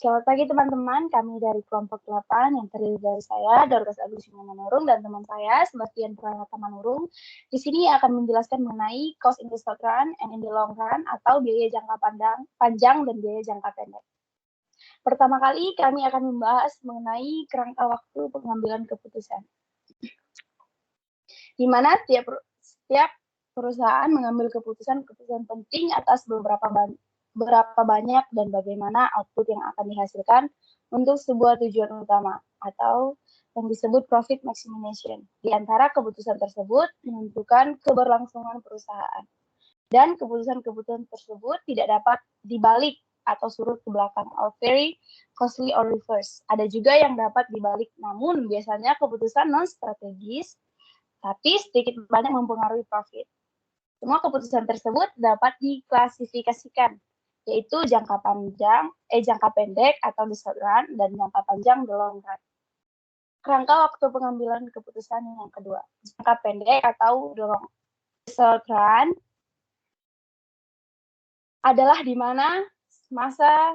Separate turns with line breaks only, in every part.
Selamat pagi teman-teman, kami dari kelompok 8 yang terdiri dari saya, Dorcas Agustina Manurung, dan teman saya, Sebastian Pranata Manurung. Di sini akan menjelaskan mengenai cost in the short run and in the long run, atau biaya jangka panjang dan biaya jangka pendek. Pertama kali, kami akan membahas mengenai kerangka waktu pengambilan keputusan, di mana setiap perusahaan mengambil keputusan penting atas berapa banyak dan bagaimana output yang akan dihasilkan untuk sebuah tujuan utama atau yang disebut profit maximization. Di antara keputusan tersebut menentukan keberlangsungan perusahaan. Dan keputusan-keputusan tersebut tidak dapat dibalik atau surut ke belakang, or very costly or reverse. Ada juga yang dapat dibalik, namun biasanya keputusan non-strategis, tapi sedikit banyak mempengaruhi profit. Semua keputusan tersebut dapat diklasifikasikan, yaitu jangka pendek atau the short run, dan jangka panjang the long run. Kerangka waktu pengambilan keputusan yang kedua, jangka pendek atau the short run adalah di mana masa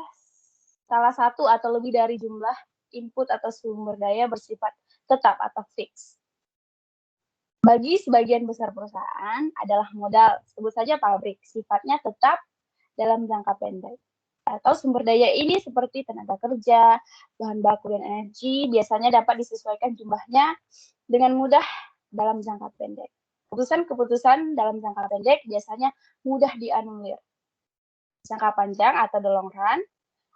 salah satu atau lebih dari jumlah input atau sumber daya bersifat tetap atau fix. Bagi sebagian besar perusahaan adalah modal, sebut saja pabrik, sifatnya tetap dalam jangka pendek. Atau sumber daya ini seperti tenaga kerja, bahan baku, dan energi biasanya dapat disesuaikan jumlahnya dengan mudah dalam jangka pendek. Keputusan-keputusan dalam jangka pendek biasanya mudah dianulir. Jangka panjang atau the long run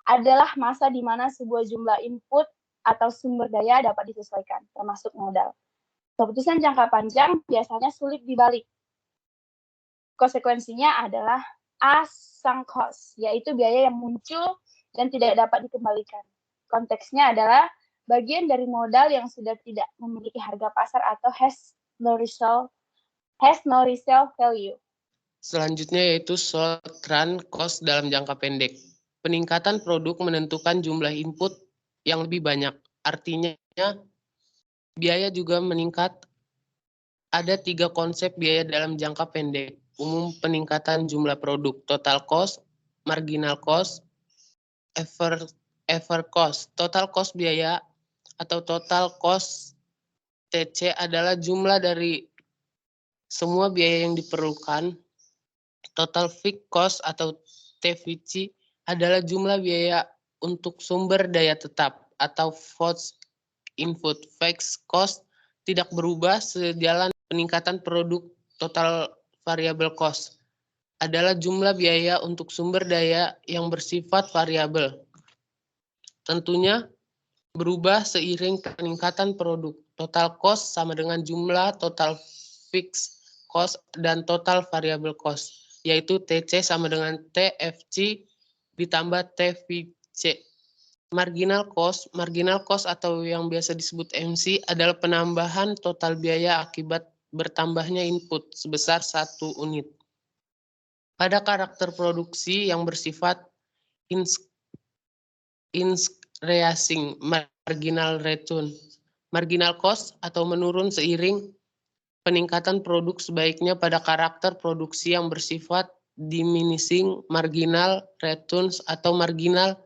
adalah masa di mana sebuah jumlah input atau sumber daya dapat disesuaikan, termasuk modal. Keputusan jangka panjang biasanya sulit dibalik. Konsekuensinya adalah sunk cost, yaitu biaya yang muncul dan tidak dapat dikembalikan. Konteksnya adalah bagian dari modal yang sudah tidak memiliki harga pasar atau has no resale value.
Selanjutnya yaitu short run cost dalam jangka pendek. Peningkatan produk menentukan jumlah input yang lebih banyak. Artinya biaya juga meningkat. Ada 3 konsep biaya dalam jangka pendek. Umum peningkatan jumlah produk, total cost, marginal cost, ever cost. Total cost biaya atau total cost TC adalah jumlah dari semua biaya yang diperlukan. Total fixed cost atau TFC adalah jumlah biaya untuk sumber daya tetap atau fixed input. Fixed cost tidak berubah sejalan peningkatan produk. Total variable cost adalah jumlah biaya untuk sumber daya yang bersifat variabel. Tentunya berubah seiring peningkatan produk. Total cost sama dengan jumlah total fixed cost dan total variable cost, yaitu TC sama dengan TFC ditambah TVC. Marginal cost atau yang biasa disebut MC adalah penambahan total biaya akibat bertambahnya input sebesar 1 unit. Pada karakter produksi yang bersifat increasing marginal return. Marginal cost atau menurun seiring peningkatan produk sebaiknya pada karakter produksi yang bersifat diminishing marginal returns atau marginal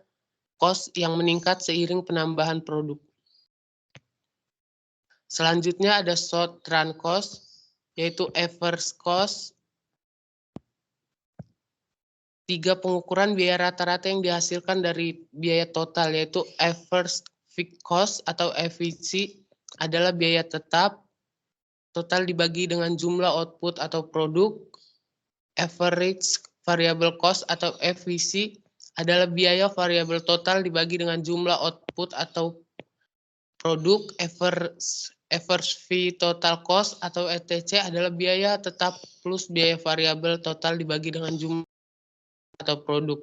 cost yang meningkat seiring penambahan produk. Selanjutnya ada short run cost, yaitu average cost. 3 pengukuran biaya rata-rata yang dihasilkan dari biaya total, yaitu average fixed cost atau AFC adalah biaya tetap, total dibagi dengan jumlah output atau produk. Average variable cost atau AVC adalah biaya variabel total dibagi dengan jumlah output atau produk. Average fee total cost atau ETC adalah biaya tetap plus biaya variabel total dibagi dengan jumlah atau produk.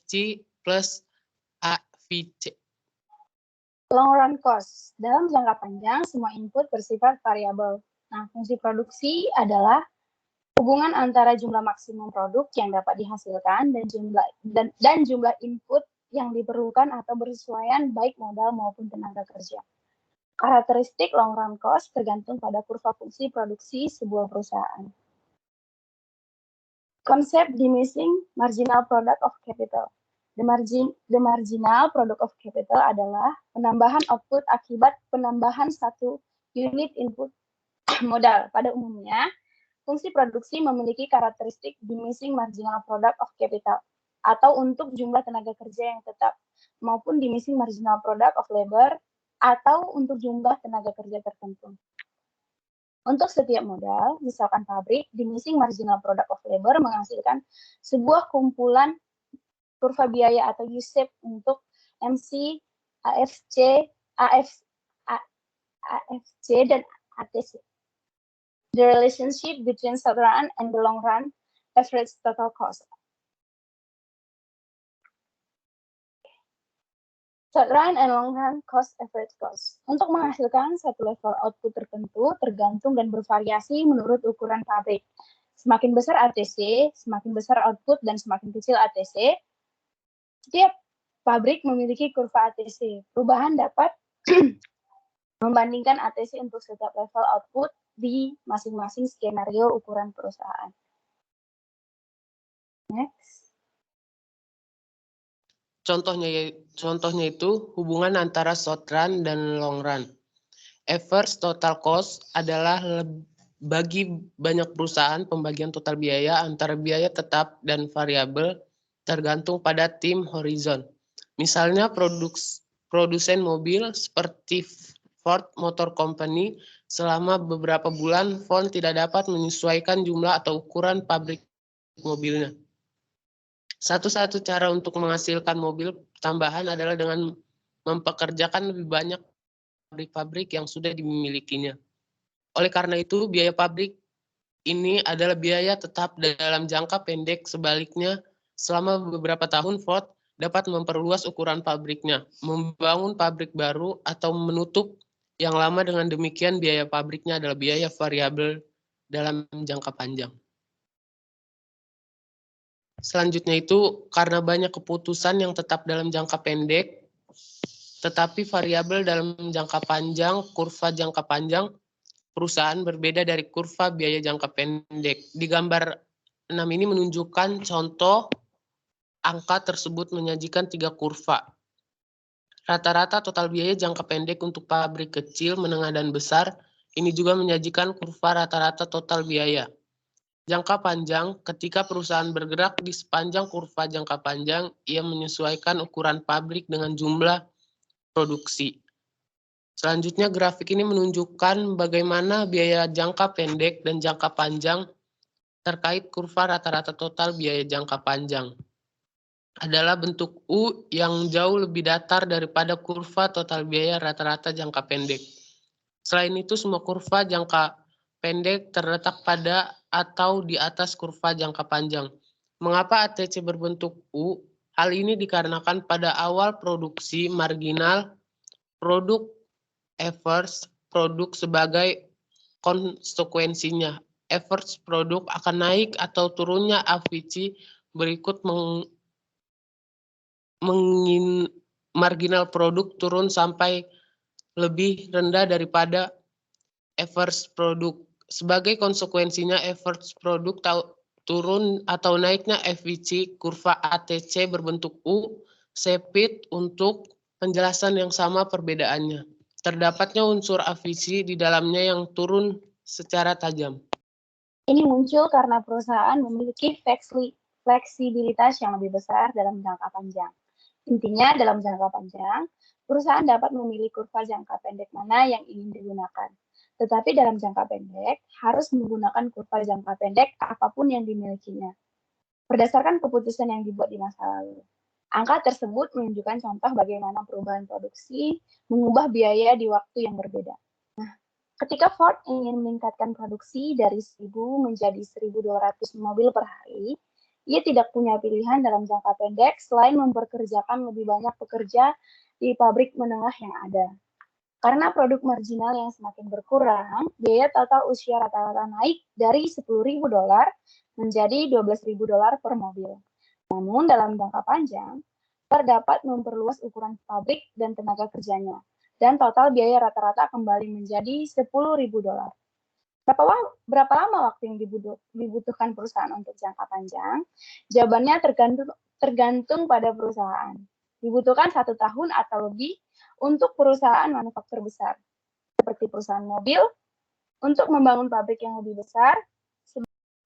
C plus AVC.
Long run cost. Dalam jangka panjang, semua input bersifat variabel. Nah, fungsi produksi adalah hubungan antara jumlah maksimum produk yang dapat dihasilkan dan jumlah input yang diperlukan atau bersesuaian baik modal maupun tenaga kerja. Karakteristik long run cost tergantung pada kurva fungsi produksi sebuah perusahaan. Konsep diminishing marginal product of capital. The marginal product of capital adalah penambahan output akibat penambahan satu unit input modal. Pada umumnya, fungsi produksi memiliki karakteristik diminishing marginal product of capital atau untuk jumlah tenaga kerja yang tetap, maupun diminishing marginal product of labor atau untuk jumlah tenaga kerja tertentu. Untuk setiap modal, misalkan pabrik, diminishing marginal product of labor menghasilkan sebuah kumpulan kurva biaya atau U-shape untuk MC, AFC, AFC, dan ATC. The relationship between short run and the long run average total cost. Short run and long run cost average cost. Untuk menghasilkan satu level output tertentu tergantung dan bervariasi menurut ukuran pabrik. Semakin besar ATC, semakin besar output, dan semakin kecil ATC. Setiap pabrik memiliki kurva ATC. Perubahan dapat membandingkan ATC untuk setiap level output di masing-masing skenario ukuran perusahaan. Next.
Contohnya itu hubungan antara short run dan long run. Average total cost adalah bagi banyak perusahaan pembagian total biaya antara biaya tetap dan variabel tergantung pada tim horizon. Misalnya produsen mobil seperti Ford Motor Company selama beberapa bulan Ford tidak dapat menyesuaikan jumlah atau ukuran pabrik mobilnya. Satu-satu cara untuk menghasilkan mobil tambahan adalah dengan mempekerjakan lebih banyak pabrik-pabrik yang sudah dimilikinya. Oleh karena itu, biaya pabrik ini adalah biaya tetap dalam jangka pendek. Sebaliknya, selama beberapa tahun Ford dapat memperluas ukuran pabriknya, membangun pabrik baru, atau menutup yang lama. Dengan demikian, biaya pabriknya adalah biaya variabel dalam jangka panjang. Selanjutnya itu karena banyak keputusan yang tetap dalam jangka pendek, tetapi variabel dalam jangka panjang, kurva jangka panjang perusahaan berbeda dari kurva biaya jangka pendek. Di gambar 6 ini menunjukkan contoh angka tersebut menyajikan 3 kurva. Rata-rata total biaya jangka pendek untuk pabrik kecil, menengah, dan besar. Ini juga menyajikan kurva rata-rata total biaya. Jangka panjang, ketika perusahaan bergerak di sepanjang kurva jangka panjang, ia menyesuaikan ukuran pabrik dengan jumlah produksi. Selanjutnya, grafik ini menunjukkan bagaimana biaya jangka pendek dan jangka panjang terkait kurva rata-rata total biaya jangka panjang. Adalah bentuk U yang jauh lebih datar daripada kurva total biaya rata-rata jangka pendek. Selain itu, semua kurva jangka pendek terletak pada atau di atas kurva jangka panjang. Mengapa ATC berbentuk U? Hal ini dikarenakan pada awal produksi marginal produk average produk sebagai konsekuensinya. Average produk akan naik atau turunnya AVC berikut marginal produk turun sampai lebih rendah daripada average produk. Sebagai konsekuensinya average produk turun atau naiknya FVC kurva ATC berbentuk U. Sepit untuk penjelasan yang sama perbedaannya. Terdapatnya unsur AVC di dalamnya yang turun secara tajam.
Ini muncul karena perusahaan memiliki fleksibilitas yang lebih besar dalam jangka panjang. Intinya, dalam jangka panjang, perusahaan dapat memilih kurva jangka pendek mana yang ingin digunakan. Tetapi dalam jangka pendek, harus menggunakan kurva jangka pendek apapun yang dimilikinya, berdasarkan keputusan yang dibuat di masa lalu. Angka tersebut menunjukkan contoh bagaimana perubahan produksi mengubah biaya di waktu yang berbeda. Nah, ketika Ford ingin meningkatkan produksi dari 1.000 menjadi 1.200 mobil per hari, ia tidak punya pilihan dalam jangka pendek selain mempekerjakan lebih banyak pekerja di pabrik menengah yang ada. Karena produk marginal yang semakin berkurang, biaya total usia rata-rata naik dari $10.000 menjadi $12.000 per mobil. Namun dalam jangka panjang, terdapat memperluas ukuran pabrik dan tenaga kerjanya, dan total biaya rata-rata kembali menjadi $10.000. Berapa lama waktu yang dibutuhkan perusahaan untuk jangka panjang? Jawabannya tergantung pada perusahaan. Dibutuhkan 1 tahun atau lebih untuk perusahaan manufaktur besar, seperti perusahaan mobil, untuk membangun pabrik yang lebih besar.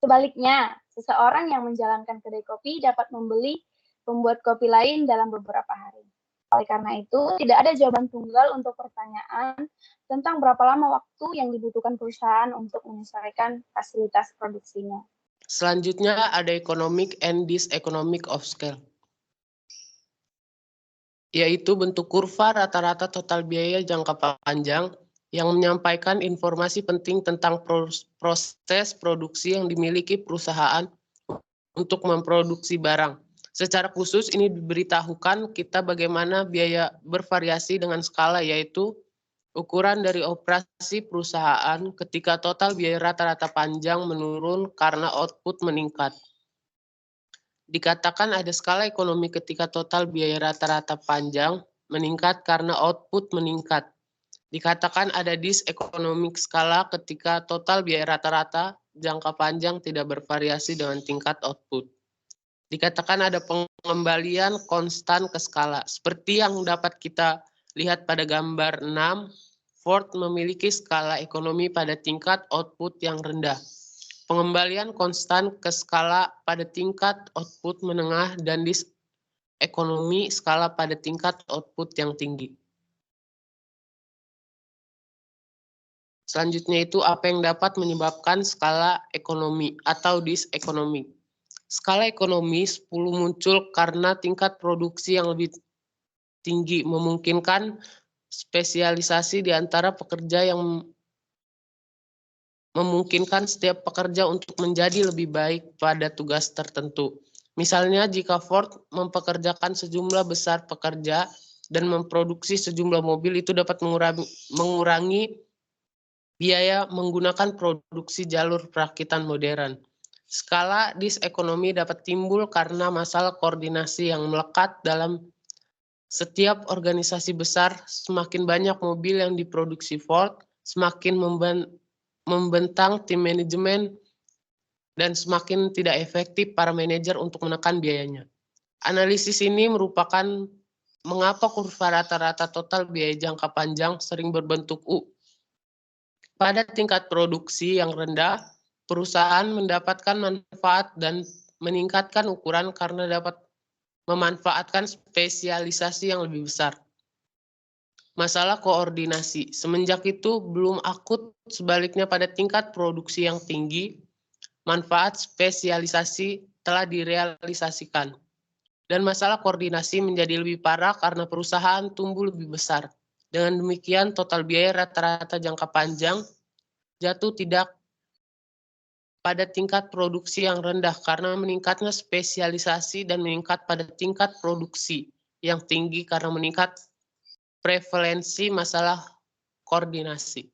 Sebaliknya, seseorang yang menjalankan kedai kopi dapat membeli pembuat kopi lain dalam beberapa hari. Oleh karena itu, tidak ada jawaban tunggal untuk pertanyaan tentang berapa lama waktu yang dibutuhkan perusahaan untuk menyesuaikan fasilitas produksinya.
Selanjutnya ada economic and diseconomic of scale, yaitu bentuk kurva rata-rata total biaya jangka panjang yang menyampaikan informasi penting tentang proses produksi yang dimiliki perusahaan untuk memproduksi barang. Secara khusus ini diberitahukan kita bagaimana biaya bervariasi dengan skala, yaitu ukuran dari operasi perusahaan ketika total biaya rata-rata panjang menurun karena output meningkat. Dikatakan ada skala ekonomi ketika total biaya rata-rata panjang meningkat karena output meningkat. Dikatakan ada diseconomic skala ketika total biaya rata-rata jangka panjang tidak bervariasi dengan tingkat output. Dikatakan ada pengembalian konstan ke skala. Seperti yang dapat kita lihat pada gambar 6, Ford memiliki skala ekonomi pada tingkat output yang rendah. Pengembalian konstan ke skala pada tingkat output menengah dan diseconomy skala pada tingkat output yang tinggi. Selanjutnya itu apa yang dapat menyebabkan skala ekonomi atau diseconomy. Skala ekonomi 10 muncul karena tingkat produksi yang lebih tinggi memungkinkan spesialisasi di antara pekerja yang memungkinkan setiap pekerja untuk menjadi lebih baik pada tugas tertentu. Misalnya jika Ford mempekerjakan sejumlah besar pekerja dan memproduksi sejumlah mobil, itu dapat mengurangi biaya menggunakan produksi jalur perakitan modern. Skala diseconomy dapat timbul karena masalah koordinasi yang melekat dalam setiap organisasi besar. Semakin banyak mobil yang diproduksi Ford, semakin membentang tim manajemen dan semakin tidak efektif para manajer untuk menekan biayanya. Analisis ini merupakan mengapa kurva rata-rata total biaya jangka panjang sering berbentuk U. Pada tingkat produksi yang rendah, perusahaan mendapatkan manfaat dan meningkatkan ukuran karena dapat memanfaatkan spesialisasi yang lebih besar. Masalah koordinasi. Semenjak itu belum akut, sebaliknya pada tingkat produksi yang tinggi, manfaat spesialisasi telah direalisasikan. Dan masalah koordinasi menjadi lebih parah karena perusahaan tumbuh lebih besar. Dengan demikian total biaya rata-rata jangka panjang jatuh tidak pada tingkat produksi yang rendah karena meningkatnya spesialisasi dan meningkat pada tingkat produksi yang tinggi karena meningkat prevalensi masalah koordinasi.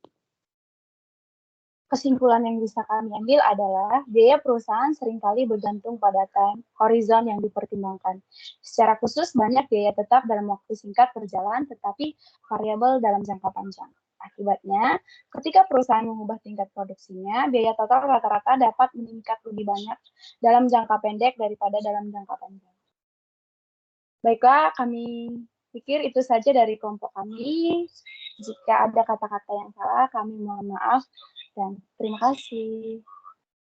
Kesimpulan yang bisa kami ambil adalah biaya perusahaan seringkali bergantung pada time horizon yang dipertimbangkan. Secara khusus, banyak biaya tetap dalam waktu singkat berjalan, tetapi variabel dalam jangka panjang. Akibatnya, ketika perusahaan mengubah tingkat produksinya, biaya total rata-rata dapat meningkat lebih banyak dalam jangka pendek daripada dalam jangka panjang. Baiklah, kami pikir itu saja dari kelompok kami. Jika ada kata-kata yang salah, kami mohon maaf dan terima kasih.